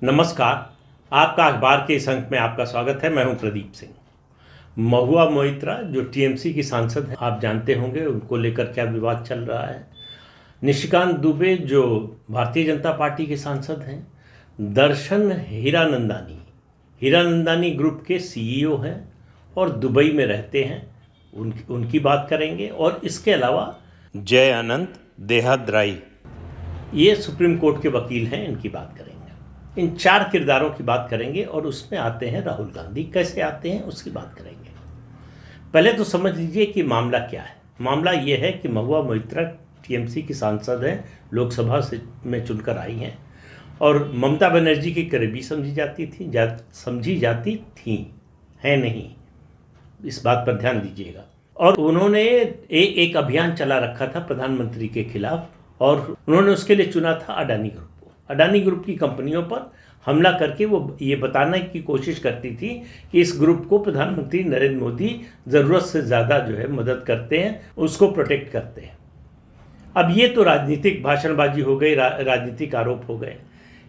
नमस्कार। आपका अखबार के इस अंक में आपका स्वागत है। मैं हूं प्रदीप सिंह। महुआ मोइत्रा जो टीएमसी की सांसद हैं, आप जानते होंगे उनको लेकर क्या विवाद चल रहा है। निशिकांत दुबे जो भारतीय जनता पार्टी के सांसद हैं, दर्शन हीरानंदानी ग्रुप के सीईओ हैं और दुबई में रहते हैं, उनकी बात करेंगे। और इसके अलावा जय अनंत देहाद्राई, ये सुप्रीम कोर्ट के वकील हैं, इनकी बात करेंगे। इन चार किरदारों की बात करेंगे और उसमें आते हैं राहुल गांधी। कैसे आते हैं उसकी बात करेंगे। पहले तो समझ लीजिए कि मामला क्या है। मामला ये है कि महुआ मोइत्रा टीएमसी की सांसद हैं, लोकसभा से में चुनकर आई हैं और ममता बनर्जी की करीबी समझी जाती थी, है नहीं, इस बात पर ध्यान दीजिएगा। और उन्होंने एक अभियान चला रखा था प्रधानमंत्री के खिलाफ, और उन्होंने उसके लिए चुना था अडानी ग्रुप को। अडानी ग्रुप की कंपनियों पर हमला करके वो ये बताने की कोशिश करती थी कि इस ग्रुप को प्रधानमंत्री नरेंद्र मोदी ज़रूरत से ज़्यादा जो है मदद करते हैं, उसको प्रोटेक्ट करते हैं। अब ये तो राजनीतिक भाषणबाजी हो गई, राजनीतिक आरोप हो गए।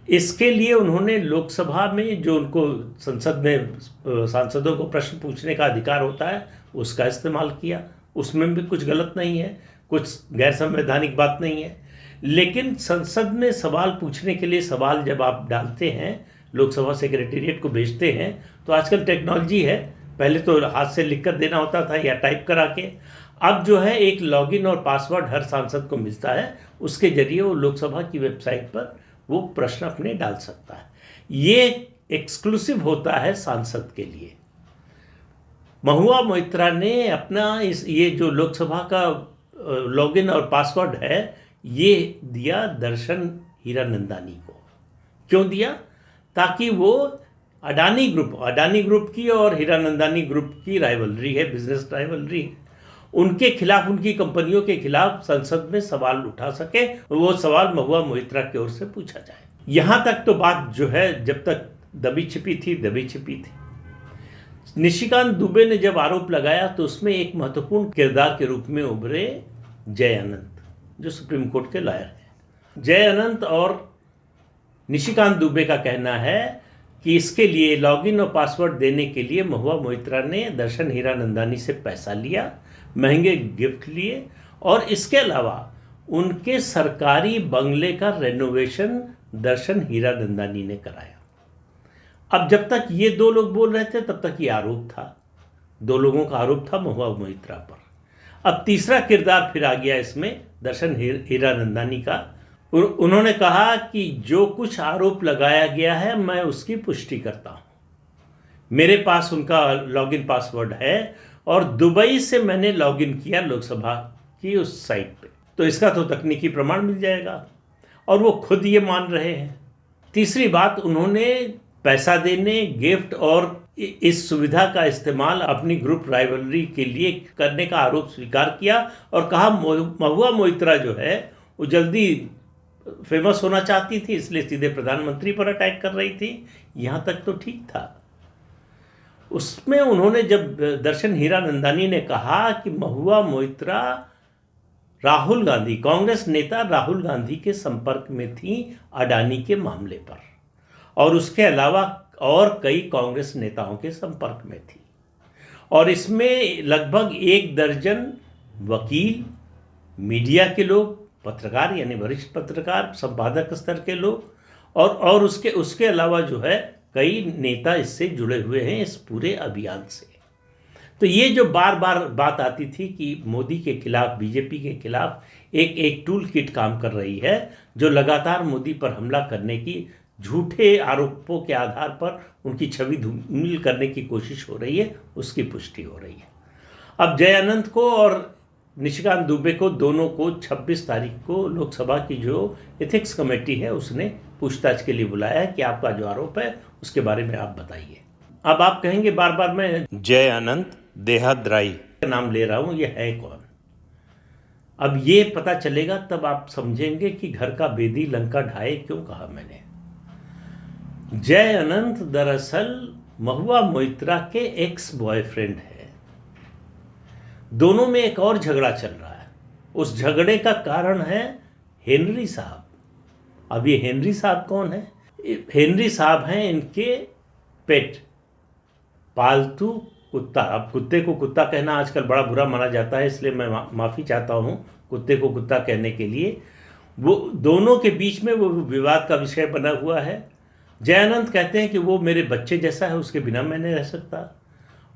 इसके लिए उन्होंने लोकसभा में जो उनको संसद में सांसदों को प्रश्न पूछने का अधिकार होता है, उसका इस्तेमाल किया। उसमें भी कुछ गलत नहीं है, कुछ गैर संवैधानिक बात नहीं है। लेकिन संसद में सवाल पूछने के लिए सवाल जब आप डालते हैं, लोकसभा सेक्रेटेरिएट को भेजते हैं, तो आजकल टेक्नोलॉजी है, पहले तो हाथ से लिख कर देना होता था या टाइप करा के। अब जो है एक लॉगिन और पासवर्ड हर सांसद को मिलता है, उसके जरिए वो लोकसभा की वेबसाइट पर वो प्रश्न अपने डाल सकता है। ये एक्सक्लूसिव होता है सांसद के लिए। महुआ मोइत्रा ने अपना ये जो लोकसभा का लॉगिन और पासवर्ड है, ये दिया दर्शन हीरानंदानी को। क्यों दिया? ताकि वो अडानी ग्रुप की और हीरानंदानी ग्रुप की राइवलरी है, बिजनेस राइवलरी है, उनके खिलाफ, उनकी कंपनियों के खिलाफ संसद में सवाल उठा सके, वो सवाल महुआ मोइत्रा की ओर से पूछा जाए। यहां तक तो बात जो है जब तक दबी छिपी थी। निशिकांत दुबे ने जब आरोप लगाया तो उसमें एक महत्वपूर्ण किरदार के रूप में उभरे जय अनंत, जो सुप्रीम कोर्ट के लॉयर हैं। जय अनंत और निशिकांत दुबे का कहना है कि इसके लिए लॉगिन और पासवर्ड देने के लिए महुआ मोइत्रा ने दर्शन हीरानंदानी से पैसा लिया, महंगे गिफ्ट लिए, और इसके अलावा उनके सरकारी बंगले का रेनोवेशन दर्शन हीरानंदानी ने कराया। अब जब तक ये दो लोग बोल रहे थे तब तक ये आरोप था, दो लोगों का आरोप था महुआ मोइत्रा पर। अब तीसरा किरदार फिर आ गया इसमें, दर्शन हीरानंदानी का। उन्होंने कहा कि जो कुछ आरोप लगाया गया है मैं उसकी पुष्टि करता हूं, मेरे पास उनका लॉगिन पासवर्ड है और दुबई से मैंने लॉगिन किया लोकसभा की उस साइट पे, तो इसका तो तकनीकी प्रमाण मिल जाएगा, और वो खुद ये मान रहे हैं। तीसरी बात, उन्होंने पैसा देने, गिफ्ट और इस सुविधा का इस्तेमाल अपनी ग्रुप राइवलरी के लिए करने का आरोप स्वीकार किया और कहा महुआ मोइत्रा जो है वो जल्दी फेमस होना चाहती थी, इसलिए सीधे प्रधानमंत्री पर अटैक कर रही थी। यहां तक तो ठीक था। उसमें उन्होंने जब दर्शन हीरानंदानी ने कहा कि महुआ मोइत्रा राहुल गांधी, कांग्रेस नेता राहुल गांधी के संपर्क में थी अडानी के मामले पर, और उसके अलावा और कई कांग्रेस नेताओं के संपर्क में थी, और इसमें लगभग 1 दर्जन वकील, मीडिया के लोग, पत्रकार यानी वरिष्ठ पत्रकार, संपादक स्तर के लोग, और उसके अलावा जो है कई नेता इससे जुड़े हुए हैं इस पूरे अभियान से। तो ये जो बार बार बात आती थी कि मोदी के खिलाफ, बीजेपी के खिलाफ एक टूल किट काम कर रही है, जो लगातार मोदी पर हमला करने की, झूठे आरोपों के आधार पर उनकी छवि धूमिल करने की कोशिश हो रही है, उसकी पुष्टि हो रही है। अब जय अनंत को और निशिकांत दुबे को, दोनों को 26 तारीख को लोकसभा की जो एथिक्स कमेटी है उसने पूछताछ के लिए बुलाया है कि आपका जो आरोप है उसके बारे में आप बताइए। अब आप कहेंगे बार बार मैं जय अनंत देहाद्राई का नाम ले रहा हूं, ये है कौन? अब ये पता चलेगा तब आप समझेंगे कि घर का बेदी लंका ढाए क्यों कहा मैंने। जय अनंत दरअसल महुआ मोइत्रा के एक्स बॉयफ्रेंड है। दोनों में एक और झगड़ा चल रहा है। उस झगड़े का कारण है हेनरी साहब। अब ये हेनरी साहब कौन है? हेनरी साहब हैं इनके पेट, पालतू कुत्ता। अब कुत्ते को कुत्ता कहना आजकल बड़ा बुरा माना जाता है, इसलिए मैं माफ़ी चाहता हूँ कुत्ते को कुत्ता कहने के लिए। वो दोनों के बीच में वो विवाद का विषय बना हुआ है। जयानंद कहते हैं कि वो मेरे बच्चे जैसा है, उसके बिना मैं नहीं रह सकता,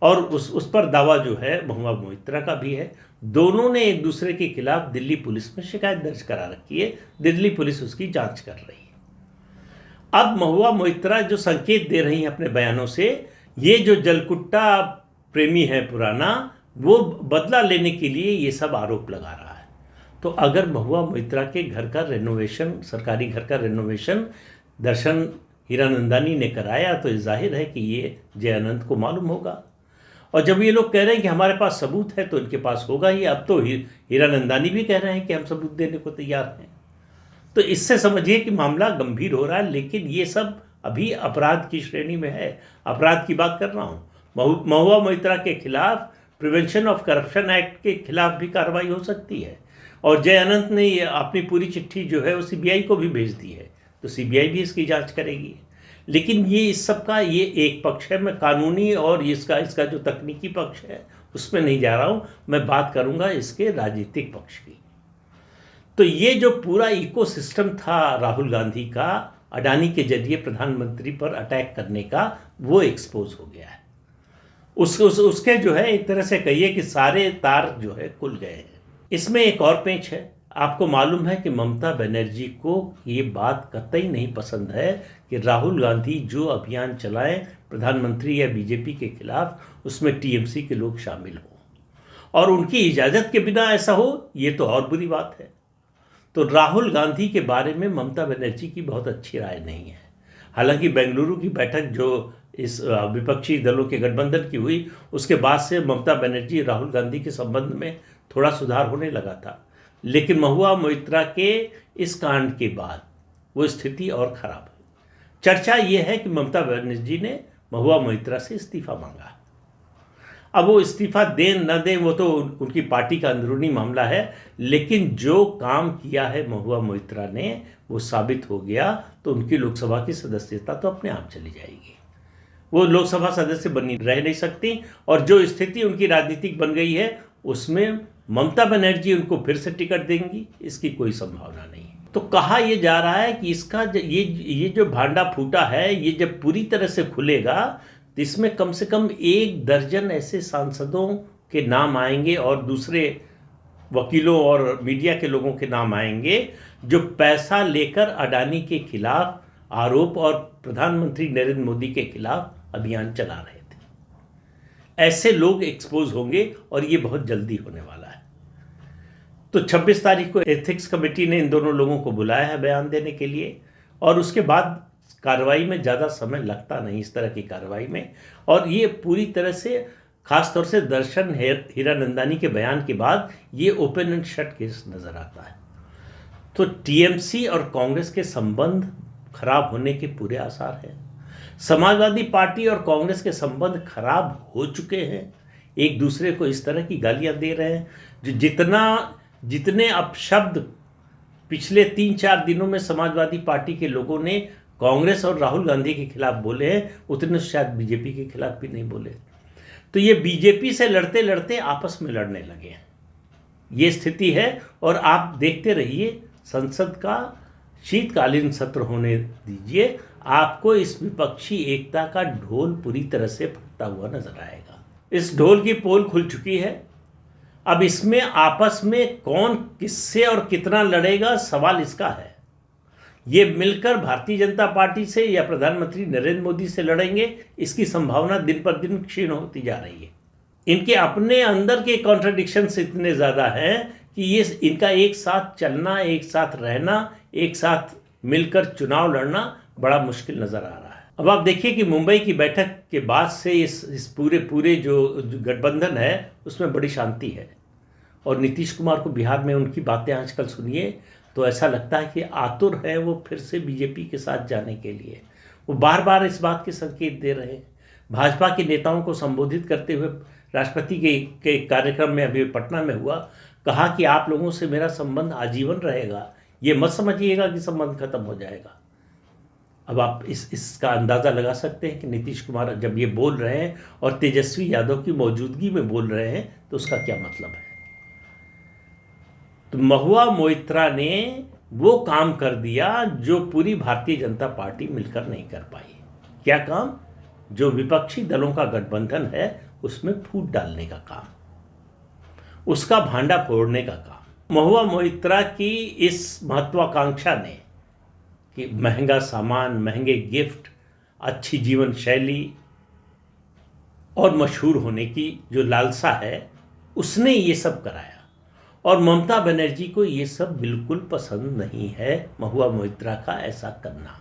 और उस पर दावा जो है महुआ मोइत्रा का भी है। दोनों ने एक दूसरे के खिलाफ दिल्ली पुलिस में शिकायत दर्ज करा रखी है, दिल्ली पुलिस उसकी जांच कर रही है। अब महुआ मोइत्रा जो संकेत दे रही हैं अपने बयानों से, ये जो जलकुट्टा प्रेमी है पुराना, वो बदला लेने के लिए ये सब आरोप लगा रहा है। तो अगर महुआ मोइत्रा के घर का रेनोवेशन, सरकारी घर का रेनोवेशन दर्शन हीरानंदानी ने कराया, तो जाहिर है कि ये जयानंद को मालूम होगा। और जब ये लोग कह रहे हैं कि हमारे पास सबूत है, तो इनके पास होगा ही। अब तो हीरानंदानी भी कह रहे हैं कि हम सबूत देने को तैयार हैं। तो इससे समझिए कि मामला गंभीर हो रहा है, लेकिन ये सब अभी अपराध की श्रेणी में है। अपराध की बात कर रहा हूँ। महुआ मोइत्रा के खिलाफ प्रिवेंशन ऑफ करप्शन एक्ट के खिलाफ भी कार्रवाई हो सकती है। और जय अनंत ने अपनी पूरी चिट्ठी जो है वो सीबीआई को भी भेज दी है, तो सीबीआई भी इसकी जांच करेगी। लेकिन ये इस सब का ये एक पक्ष है। मैं कानूनी और इसका जो तकनीकी पक्ष है उसमें नहीं जा रहा हूँ, मैं बात करूँगा इसके राजनीतिक पक्ष की। तो ये जो पूरा इकोसिस्टम था राहुल गांधी का अडानी के जरिए प्रधानमंत्री पर अटैक करने का, वो एक्सपोज हो गया है। उसके जो है एक तरह से कहिए कि सारे तार जो है खुल गए हैं। इसमें एक और पेंच है। आपको मालूम है कि ममता बनर्जी को ये बात कतई नहीं पसंद है कि राहुल गांधी जो अभियान चलाएं प्रधानमंत्री या बीजेपी के खिलाफ, उसमें टीएमसी के लोग शामिल हों, और उनकी इजाज़त के बिना ऐसा हो, ये तो और बुरी बात है। तो राहुल गांधी के बारे में ममता बनर्जी की बहुत अच्छी राय नहीं है। हालांकि बेंगलुरु की बैठक जो इस विपक्षी दलों के गठबंधन की हुई, उसके बाद से ममता बनर्जी राहुल गांधी के संबंध में थोड़ा सुधार होने लगा था, लेकिन महुआ मोइत्रा के इस कांड के बाद वो स्थिति और खराब हुई। चर्चा ये है कि ममता बनर्जी ने महुआ मोइत्रा से इस्तीफा मांगा। अब वो इस्तीफा दें न दें वो तो उनकी पार्टी का अंदरूनी मामला है, लेकिन जो काम किया है महुआ मोइत्रा ने वो साबित हो गया, तो उनकी लोकसभा की सदस्यता तो अपने आप चली जाएगी। वो लोकसभा सदस्य बनी रह नहीं सकती, और जो स्थिति उनकी राजनीतिक बन गई है उसमें ममता बनर्जी उनको फिर से टिकट देंगी, इसकी कोई संभावना नहीं है। तो कहा यह जा रहा है कि इसका ये जो भांडा फूटा है, ये जब पूरी तरह से खुलेगा तो इसमें कम से कम 1 दर्जन ऐसे सांसदों के नाम आएंगे और दूसरे वकीलों और मीडिया के लोगों के नाम आएंगे जो पैसा लेकर अडानी के खिलाफ आरोप और प्रधानमंत्री नरेंद्र मोदी के खिलाफ अभियान चला रहे थे। ऐसे लोग एक्सपोज होंगे और ये बहुत जल्दी होने वाला है। तो 26 तारीख को एथिक्स कमेटी ने इन दोनों लोगों को बुलाया है बयान देने के लिए, और उसके बाद कार्रवाई में ज़्यादा समय लगता नहीं इस तरह की कार्रवाई में। और ये पूरी तरह से खास तौर से दर्शन हीरानंदानी के बयान के बाद ये ओपन एंड शट केस नज़र आता है। तो टीएमसी और कांग्रेस के संबंध खराब होने के पूरे आसार हैं। समाजवादी पार्टी और कांग्रेस के संबंध खराब हो चुके हैं, एक दूसरे को इस तरह की गालियां दे रहे हैं। जो जितने अपशब्द पिछले 3-4 दिनों में समाजवादी पार्टी के लोगों ने कांग्रेस और राहुल गांधी के खिलाफ बोले हैं, उतने शायद बीजेपी के खिलाफ भी नहीं बोले। तो ये बीजेपी से लड़ते लड़ते आपस में लड़ने लगे हैं, ये स्थिति है। और आप देखते रहिए, संसद का शीतकालीन सत्र होने दीजिए, आपको इस विपक्षी एकता का ढोल पूरी तरह से फटता हुआ नजर आएगा। इस ढोल की पोल खुल चुकी है। अब इसमें आपस में कौन किससे और कितना लड़ेगा, सवाल इसका है। ये मिलकर भारतीय जनता पार्टी से या प्रधानमंत्री नरेंद्र मोदी से लड़ेंगे, इसकी संभावना दिन पर दिन क्षीण होती जा रही है। इनके अपने अंदर के कॉन्ट्रडिक्शंस इतने ज़्यादा हैं कि ये इनका एक साथ चलना, एक साथ रहना, एक साथ मिलकर चुनाव लड़ना बड़ा मुश्किल नज़र आ रहा है। अब आप देखिए कि मुंबई की बैठक के बाद से इस पूरे जो गठबंधन है उसमें बड़ी शांति है। और नीतीश कुमार को बिहार में उनकी बातें आजकल सुनिए तो ऐसा लगता है कि आतुर है वो फिर से बीजेपी के साथ जाने के लिए। वो बार बार इस बात के संकेत दे रहे हैं। भाजपा के नेताओं को संबोधित करते हुए राष्ट्रपति के कार्यक्रम में अभी पटना में हुआ, कहा कि आप लोगों से मेरा संबंध आजीवन रहेगा, ये मत समझिएगा कि संबंध खत्म हो जाएगा। अब आप इसका अंदाज़ा लगा सकते हैं कि नीतीश कुमार जब ये बोल रहे हैं और तेजस्वी यादव की मौजूदगी में बोल रहे हैं तो उसका क्या मतलब है। तो महुआ मोइत्रा ने वो काम कर दिया जो पूरी भारतीय जनता पार्टी मिलकर नहीं कर पाई। क्या काम? जो विपक्षी दलों का गठबंधन है उसमें फूट डालने का काम, उसका भांडा फोड़ने का काम। महुआ मोइत्रा की इस महत्वाकांक्षा ने कि महंगा सामान, महंगे गिफ्ट, अच्छी जीवन शैली और मशहूर होने की जो लालसा है, उसने ये सब कराया। और ममता बनर्जी को ये सब बिल्कुल पसंद नहीं है, महुआ मोइत्रा का ऐसा करना।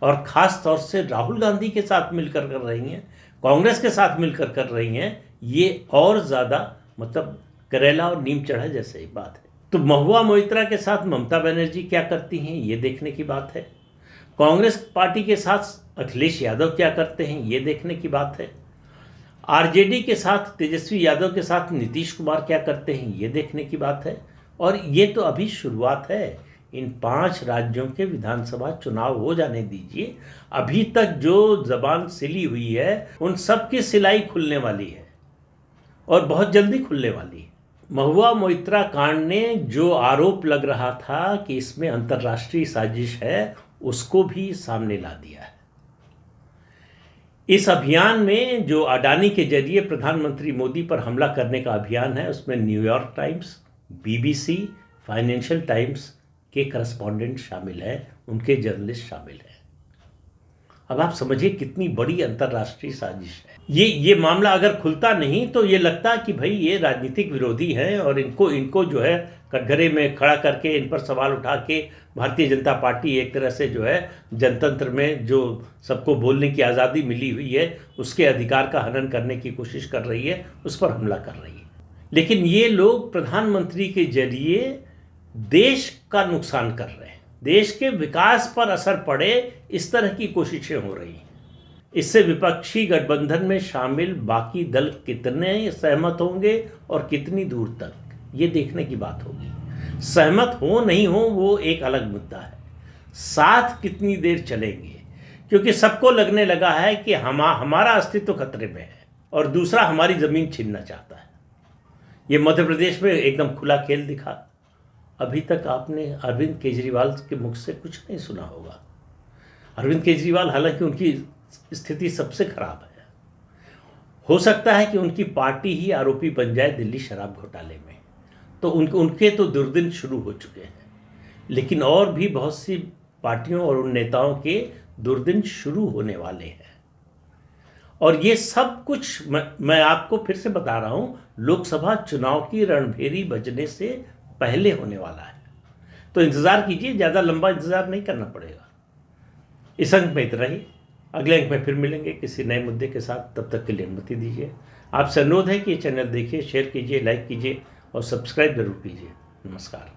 और ख़ास तौर से राहुल गांधी के साथ मिलकर कर रही हैं, कांग्रेस के साथ मिलकर कर रही हैं, ये और ज़्यादा मतलब करेला और नीम चढ़ा जैसे ही बात है। तो महुआ मोइत्रा के साथ ममता बनर्जी क्या करती हैं ये देखने की बात है। कांग्रेस पार्टी के साथ अखिलेश यादव क्या करते हैं ये देखने की बात है। आरजेडी के साथ तेजस्वी यादव के साथ नीतीश कुमार क्या करते हैं ये देखने की बात है। और ये तो अभी शुरुआत है। इन 5 राज्यों के विधानसभा चुनाव हो जाने दीजिए। अभी तक जो जबान सिली हुई है उन सब की सिलाई खुलने वाली है और बहुत जल्दी खुलने वाली है। महुआ मोइत्रा कांड ने जो आरोप लग रहा था कि इसमें अंतर्राष्ट्रीय साजिश है, उसको भी सामने ला दिया है। इस अभियान में जो अडानी के जरिए प्रधानमंत्री मोदी पर हमला करने का अभियान है, उसमें New York times, BBC, financial times के करस्पॉन्डेंट शामिल हैं, उनके जर्नलिस्ट शामिल हैं। अब आप समझिए कितनी बड़ी अंतर्राष्ट्रीय साजिश है। ये मामला अगर खुलता नहीं तो ये लगता कि भाई ये राजनीतिक विरोधी हैं और इनको जो है कटघरे में खड़ा करके इन पर सवाल उठा के भारतीय जनता पार्टी एक तरह से जो है जनतंत्र में जो सबको बोलने की आज़ादी मिली हुई है उसके अधिकार का हनन करने की कोशिश कर रही है, उस पर हमला कर रही है। लेकिन ये लोग प्रधानमंत्री के जरिए देश का नुकसान कर रहे हैं, देश के विकास पर असर पड़े इस तरह की कोशिशें हो रही हैं। इससे विपक्षी गठबंधन में शामिल बाकी दल कितने सहमत होंगे और कितनी दूर तक, ये देखने की बात होगी। सहमत हो नहीं हो वो एक अलग मुद्दा है, साथ कितनी देर चलेंगे, क्योंकि सबको लगने लगा है कि हमारा अस्तित्व खतरे में है और दूसरा हमारी ज़मीन छीनना चाहता है। ये मध्य प्रदेश में एकदम खुला खेल दिखा। अभी तक आपने अरविंद केजरीवाल के मुख से कुछ नहीं सुना होगा। अरविंद केजरीवाल हालांकि उनकी स्थिति सबसे खराब है, हो सकता है कि उनकी पार्टी ही आरोपी बन जाए दिल्ली शराब घोटाले में, तो उनके तो दुर्दिन शुरू हो चुके हैं। लेकिन और भी बहुत सी पार्टियों और उन नेताओं के दुर्दिन शुरू होने वाले हैं। और ये सब कुछ मैं आपको फिर से बता रहा हूँ, लोकसभा चुनाव की रणभेरी बजने से पहले होने वाला है। तो इंतज़ार कीजिए, ज़्यादा लंबा इंतज़ार नहीं करना पड़ेगा। इस अंक में इतना ही, अगले अंक में फिर मिलेंगे किसी नए मुद्दे के साथ। तब तक के लिए अनुमति दीजिए। आपसे अनुरोध है कि ये चैनल देखिए, शेयर कीजिए, लाइक कीजिए और सब्सक्राइब जरूर कीजिए। नमस्कार।